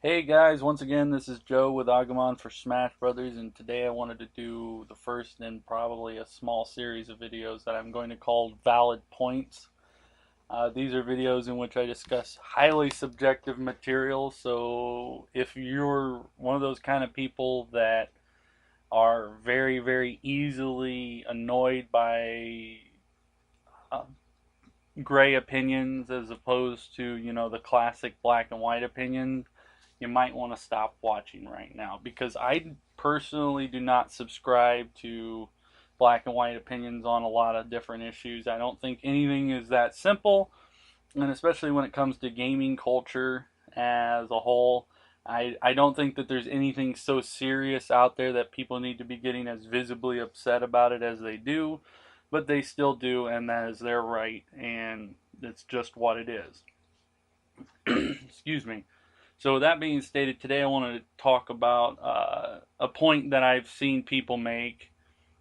Hey guys, once again, this is Joe with Agumon for Smash Brothers, and today I wanted to do the first in probably a small series of videos that I'm going to call Valid Points. These are videos in which I discuss highly subjective material, so if you're one of those kind of people that are very, very easily annoyed by uh, gray opinions as opposed to, the classic black and white opinion, you might want to stop watching right now because I personally do not subscribe to black and white opinions on a lot of different issues. I don't think anything is that simple, and especially when it comes to gaming culture as a whole. I don't think that there's anything so serious out there that people need to be getting as visibly upset about it as they do, but they still do, and that is their right, and it's just what it is. Excuse me. So, with that being stated, today I wanted to talk about a point that I've seen people make,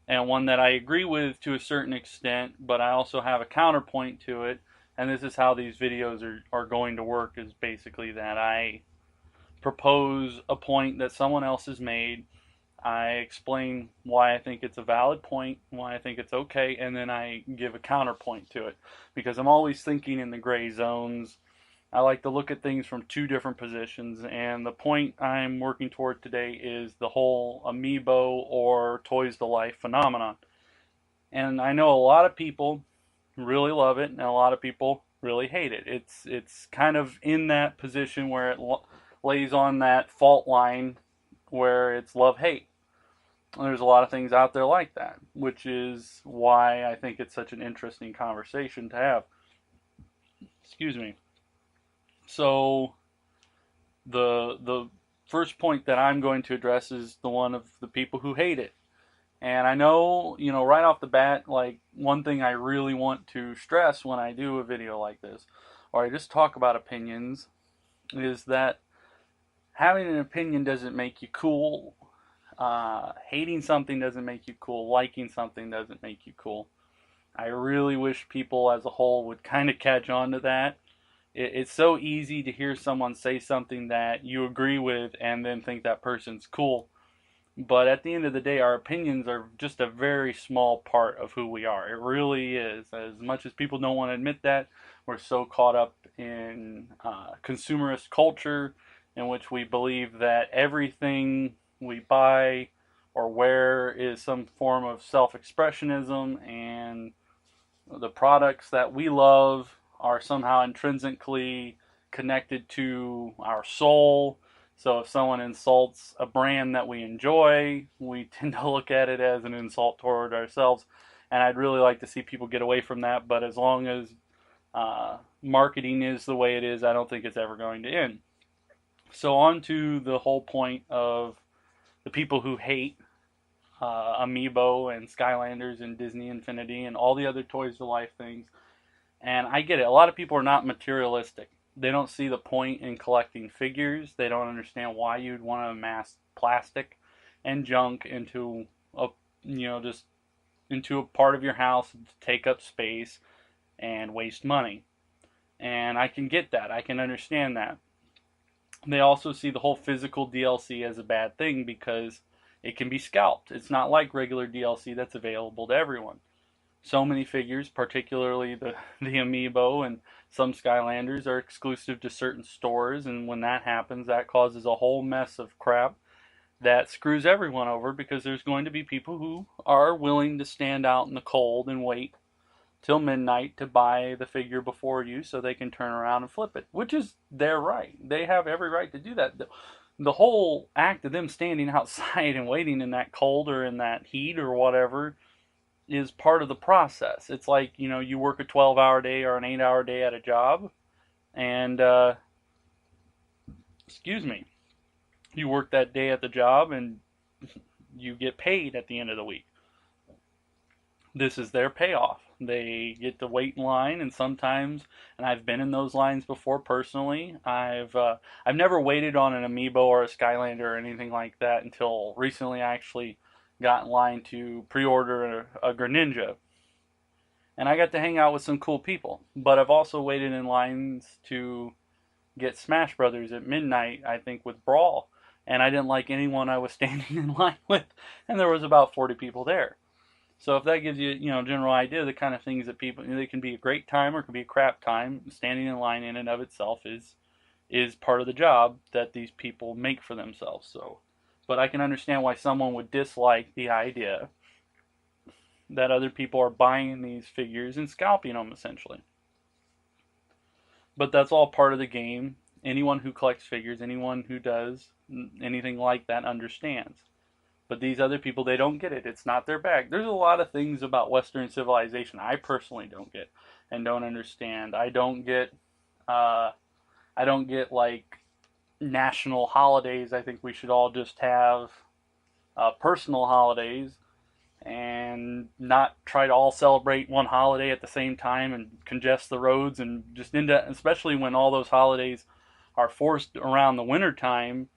and one that I agree with to a certain extent, but I also have a counterpoint to it. And this is how these videos are going to work: is basically that I propose a point that someone else has made. I explain why I think it's a valid point, why I think it's okay, and then I give a counterpoint to it. Because I'm always thinking in the gray zones. I like to look at things from two different positions, and the point I'm working toward today is the whole amiibo or toys to life phenomenon. And I know a lot of people really love it, and a lot of people really hate it. It's kind of in that position where it lays on that fault line where it's love hate. There's a lot of things out there like that, which is why I think it's such an interesting conversation to have. Excuse me. So the first point that I'm going to address is the one of the people who hate it. And I know, right off the bat, like one thing I really want to stress when I do a video like this, or I just talk about opinions, is that having an opinion doesn't make you cool. Hating something doesn't make you cool. Liking something doesn't make you cool. I really wish people as a whole would kind of catch on to that. It's so easy to hear someone say something that you agree with and then think that person's cool. But at the end of the day, our opinions are just a very small part of who we are. It really is. As much as people don't want to admit that, we're so caught up in consumerist culture in which we believe that everything we buy or wear is some form of self expressionism, and the products that we love are somehow intrinsically connected to our soul. So if someone insults a brand that we enjoy, we tend to look at it as an insult toward ourselves. And I'd really like to see people get away from that. But as long as marketing is the way it is, I don't think it's ever going to end. So on to the whole point of the people who hate Amiibo and Skylanders and Disney Infinity and all the other Toys to Life things. And I get it. A lot of people are not materialistic. They don't see the point in collecting figures. They don't understand why you'd want to amass plastic and junk into a, just into a part of your house to take up space and waste money. And I can get that. I can understand that. They also see the whole physical DLC as a bad thing because it can be scalped. It's not like regular DLC that's available to everyone. So many figures, particularly the Amiibo and some Skylanders, are exclusive to certain stores, and when that happens, that causes a whole mess of crap that screws everyone over because there's going to be people who are willing to stand out in the cold and wait till midnight to buy the figure before you so they can turn around and flip it, which is their right. They have every right to do that. The whole act of them standing outside and waiting in that cold or in that heat or whatever is part of the process. It's like, you work a 12-hour day or an 8-hour day at a job, and, excuse me, you work that day at the job and you get paid at the end of the week. This is their payoff. They get to wait in line, and sometimes, and I've been in those lines before personally. I've never waited on an Amiibo or a Skylander or anything like that until recently. I actually got in line to pre-order a Greninja, and I got to hang out with some cool people. But I've also waited in lines to get Smash Brothers at midnight, I think, with Brawl. And I didn't like anyone I was standing in line with, and there was about 40 people there. So if that gives you, general idea of the kind of things that people, they can be a great time or it can be a crap time. Standing in line in and of itself is part of the job that these people make for themselves. So, but I can understand why someone would dislike the idea that other people are buying these figures and scalping them essentially. But that's all part of the game. Anyone who collects figures, anyone who does anything like that understands. But these other people, they don't get it. It's not their bag. There's a lot of things about Western civilization I personally don't get and don't understand. Uh, I don't get like national holidays. I think we should all just have personal holidays and not try to all celebrate one holiday at the same time and congest the roads and just end up, especially when all those holidays are forced around the winter time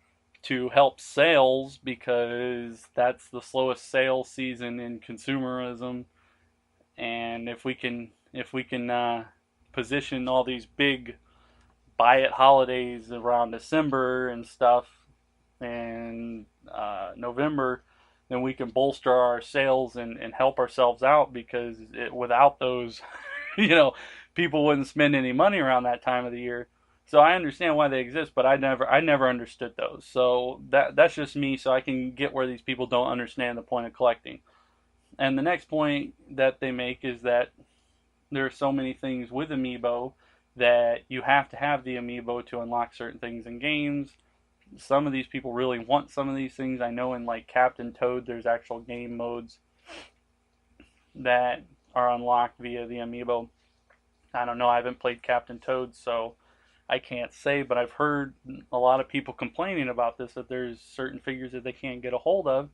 to help sales because that's the slowest sales season in consumerism. And if we can position all these big buy it holidays around December and stuff and November, then we can bolster our sales and help ourselves out because without those, you know, people wouldn't spend any money around that time of the year. So I understand why they exist, but I never understood those. So that's just me. So I can get where these people don't understand the point of collecting. And the next point that they make is that there are so many things with Amiibo that you have to have the Amiibo to unlock certain things in games. Some of these people really want some of these things. I know in like Captain Toad, there's actual game modes that are unlocked via the Amiibo. I don't know. I haven't played Captain Toad, so I can't say, but I've heard a lot of people complaining about this, that there's certain figures that they can't get a hold of,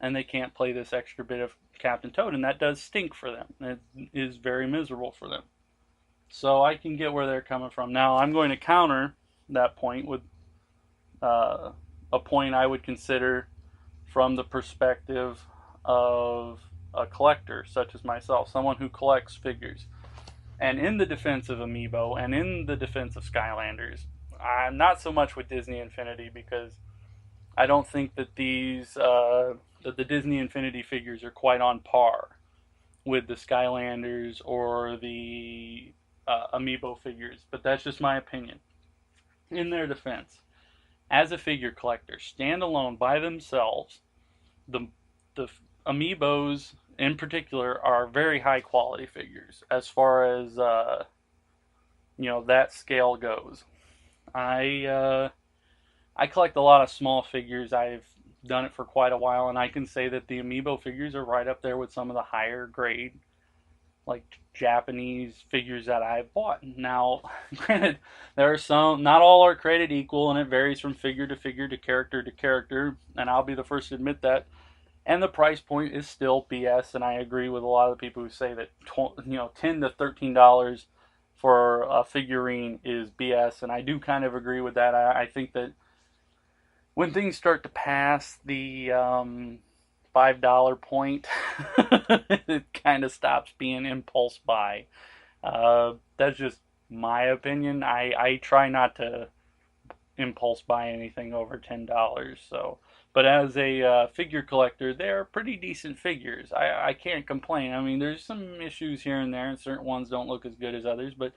and they can't play this extra bit of Captain Toad, and that does stink for them. It is very miserable for them. So I can get where they're coming from. Now, I'm going to counter that point with uh, a point I would consider from the perspective of a collector, such as myself, someone who collects figures. And in the defense of Amiibo and in the defense of Skylanders, I'm not so much with Disney Infinity because I don't think that that the Disney Infinity figures are quite on par with the Skylanders or the Amiibo figures. But that's just my opinion. In their defense, as a figure collector, standalone by themselves, the the Amiibos in particular are very high quality figures as far as that scale goes. I collect a lot of small figures. I've done it for quite a while, and I can say that the Amiibo figures are right up there with some of the higher grade, like Japanese figures that I've bought. Now, granted, there are some, not all are created equal, and it varies from figure to figure to character, and I'll be the first to admit that. And the price point is still BS, and I agree with a lot of the people who say that $10 to $13 for a figurine is BS, and I do kind of agree with that. I think that when things start to pass the $5 point, it kind of stops being impulse buy. That's just my opinion. I try not to impulse buy anything over $10. So, but as a figure collector, they're pretty decent figures. I can't complain. I mean, there's some issues here and there, and certain ones don't look as good as others, but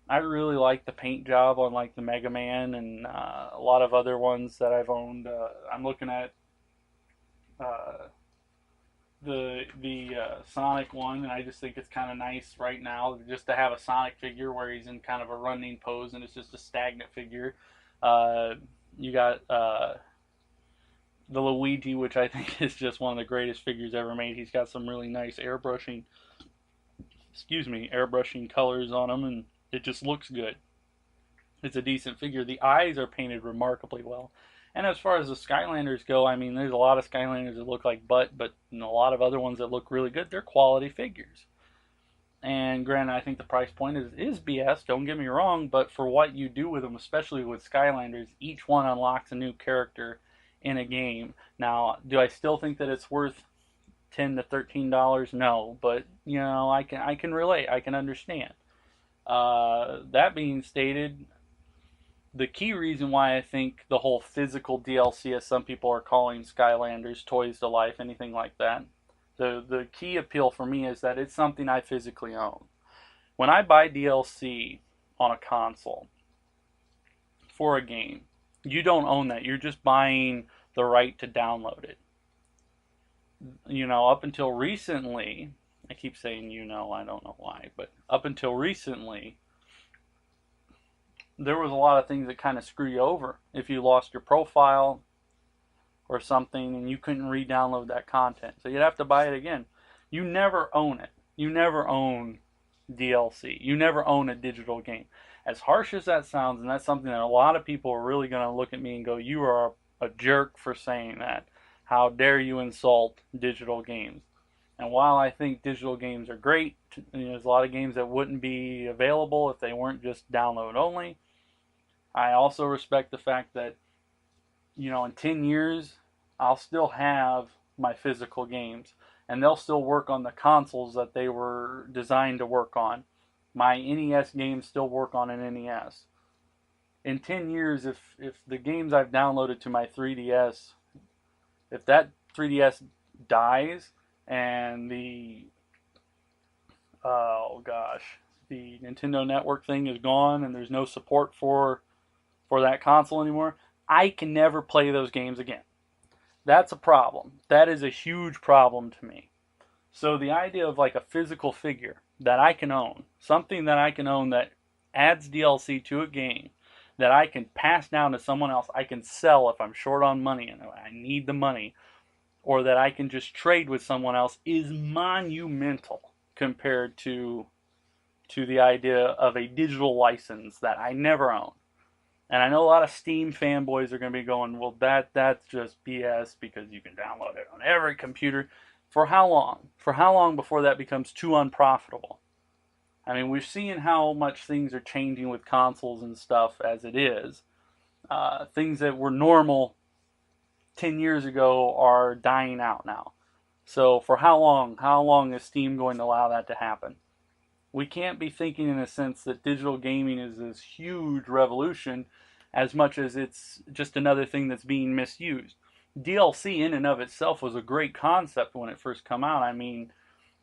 I really like the paint job on like the Mega Man and a lot of other ones that I've owned. I'm looking at uh, the Sonic one, and I just think it's kind of nice right now just to have a Sonic figure where he's in kind of a running pose and it's just a stagnant figure. Uh, you got the Luigi, which I think is just one of the greatest figures ever made. He's got some really nice airbrushing colors on him, and it just looks good. It's a decent figure. The eyes are painted remarkably well. And as far as the Skylanders go, I mean, there's a lot of Skylanders that look like butt, but a lot of other ones that look really good. They're quality figures. And granted, I think the price point is BS, don't get me wrong, but for what you do with them, especially with Skylanders, each one unlocks a new character in a game. Now, do I still think that it's worth $10 to $13? No, but I can relate, I can understand. That being stated, the key reason why I think the whole physical DLC, as some people are calling Skylanders, Toys to Life, anything like that, the key appeal for me is that it's something I physically own. When I buy DLC on a console for a game, you don't own that. You're just buying the right to download it. You know, up until recently, I keep saying I don't know why, but up until recently, there was a lot of things that kind of screw you over. If you lost your profile or something and you couldn't re-download that content, so you'd have to buy it again. You never own it. You never own DLC. You never own a digital game. As harsh as that sounds, and that's something that a lot of people are really going to look at me and go, "You are a jerk for saying that. How dare you insult digital games?" And while I think digital games are great, there's a lot of games that wouldn't be available if they weren't just download only. I also respect the fact that, in 10 years, I'll still have my physical games and they'll still work on the consoles that they were designed to work on. My NES games still work on an NES. In 10 years, if the games I've downloaded to my 3DS, if that 3DS dies and the Nintendo Network thing is gone and there's no support for that console anymore, I can never play those games again. That's a problem. That is a huge problem to me. So the idea of like a physical figure that I can own, something that I can own that adds DLC to a game that I can pass down to someone else, I can sell if I'm short on money and I need the money, or that I can just trade with someone else, is monumental compared to the idea of a digital license that I never own. And I know a lot of Steam fanboys are going to be going, well, that's just BS because you can download it on every computer. For how long? For how long before that becomes too unprofitable? I mean, we're seeing how much things are changing with consoles and stuff as it is. Things that were normal 10 years ago are dying out now. So for how long? How long is Steam going to allow that to happen? We can't be thinking in a sense that digital gaming is this huge revolution as much as it's just another thing that's being misused. DLC in and of itself was a great concept when it first came out. I mean,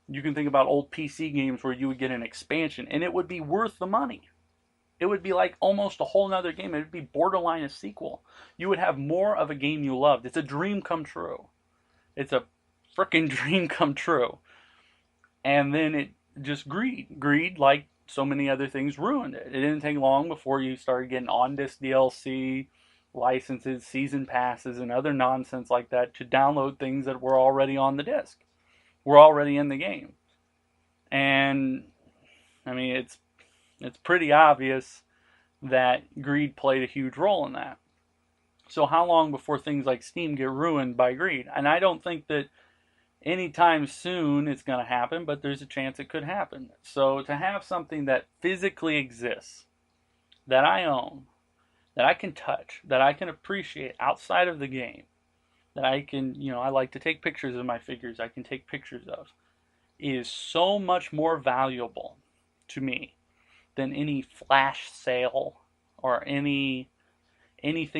you can think about old PC games where you would get an expansion and it would be worth the money. It would be like almost a whole nother game. It would be borderline a sequel. You would have more of a game you loved. It's a dream come true. It's a freaking dream come true. And then it just greed, like so many other things, ruined it. It didn't take long before you started getting on-disc DLC, licenses, season passes, and other nonsense like that to download things that were already on the disc, were already in the game. And I mean, it's pretty obvious that greed played a huge role in that. So how long before things like Steam get ruined by greed? And I don't think that anytime soon it's going to happen, but there's a chance it could happen. So to have something that physically exists, that I own, that I can touch, that I can appreciate outside of the game, that I can, I like to take pictures of my figures, I can take pictures of, is so much more valuable to me than any flash sale or anything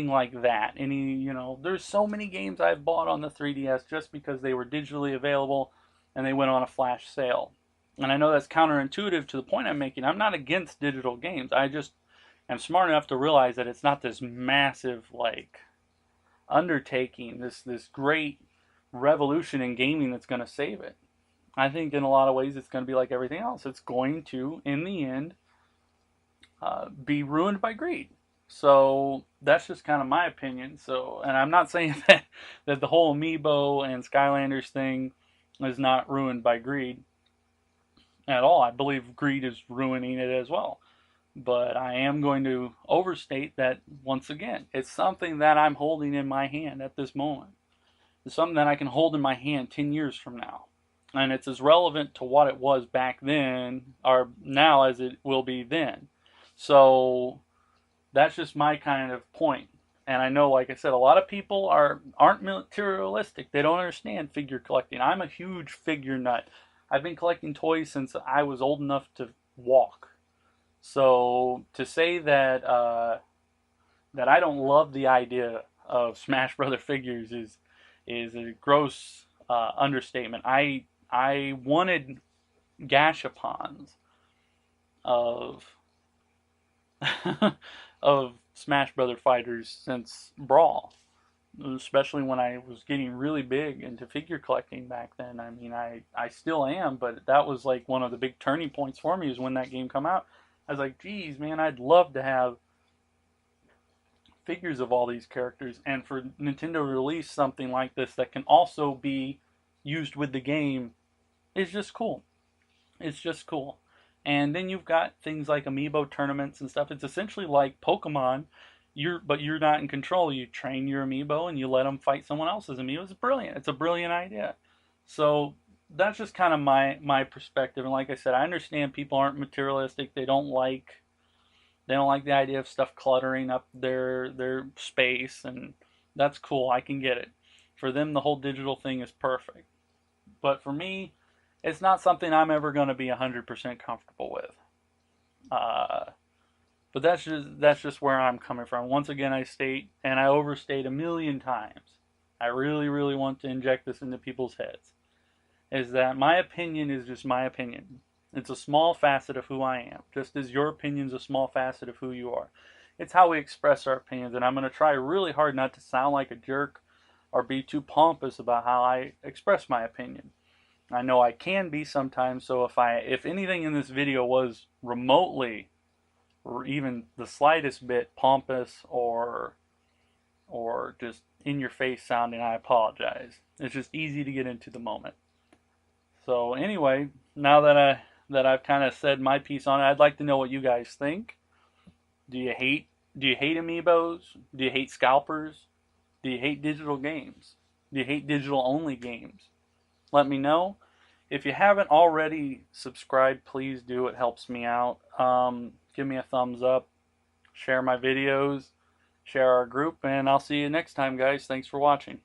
like that. There's so many games I've bought on the 3DS just because they were digitally available and they went on a flash sale. And I know that's counterintuitive to the point I'm making. I'm not against digital games. I just am smart enough to realize that it's not this massive undertaking, this great revolution in gaming that's going to save it. I think in a lot of ways it's going to be like everything else. It's going to, in the end, be ruined by greed. So that's just kind of my opinion. So, and I'm not saying that the whole Amiibo and Skylanders thing is not ruined by greed at all. I believe greed is ruining it as well. But I am going to overstate that once again. It's something that I'm holding in my hand at this moment. It's something that I can hold in my hand 10 years from now. And it's as relevant to what it was back then, or now, as it will be then. So that's just my kind of point. And I know, like I said, a lot of people aren't materialistic. They don't understand figure collecting. I'm a huge figure nut. I've been collecting toys since I was old enough to walk. So to say that that I don't love the idea of Smash Brother figures is a gross understatement. I wanted gashapons of of Smash Brother fighters since Brawl, especially when I was getting really big into figure collecting back then. I mean, I still am, but that was like one of the big turning points for me is when that game come out. I was like, geez, man, I'd love to have figures of all these characters, and for Nintendo to release something like this that can also be used with the game is just cool. It's just cool. And then you've got things like amiibo tournaments and stuff. It's essentially like Pokemon. You're not in control. You train your amiibo and you let them fight someone else's amiibo. It's brilliant. It's a brilliant idea. So that's just kind of my perspective. And like I said, I understand people aren't materialistic. They don't like the idea of stuff cluttering up their space, and that's cool. I can get it. For them, the whole digital thing is perfect. But for me, it's not something I'm ever going to be 100% comfortable with. Uh, but that's just where I'm coming from. Once again, I state, and I overstate a million times. I really, really want to inject this into people's heads. Is that my opinion is just my opinion. It's a small facet of who I am, just as your opinion's a small facet of who you are. It's how we express our opinions, and I'm going to try really hard not to sound like a jerk or be too pompous about how I express my opinion. I know I can be sometimes, so if anything in this video was remotely or even the slightest bit pompous or just in your face sounding, I apologize. It's just easy to get into the moment. So anyway, now that I've kind of said my piece on it, I'd like to know what you guys think. Do you hate amiibos? Do you hate scalpers? Do you hate digital games? Do you hate digital only games? Let me know. If you haven't already subscribed, please do. It helps me out. Give me a thumbs up. Share my videos. Share our group. And I'll see you next time, guys. Thanks for watching.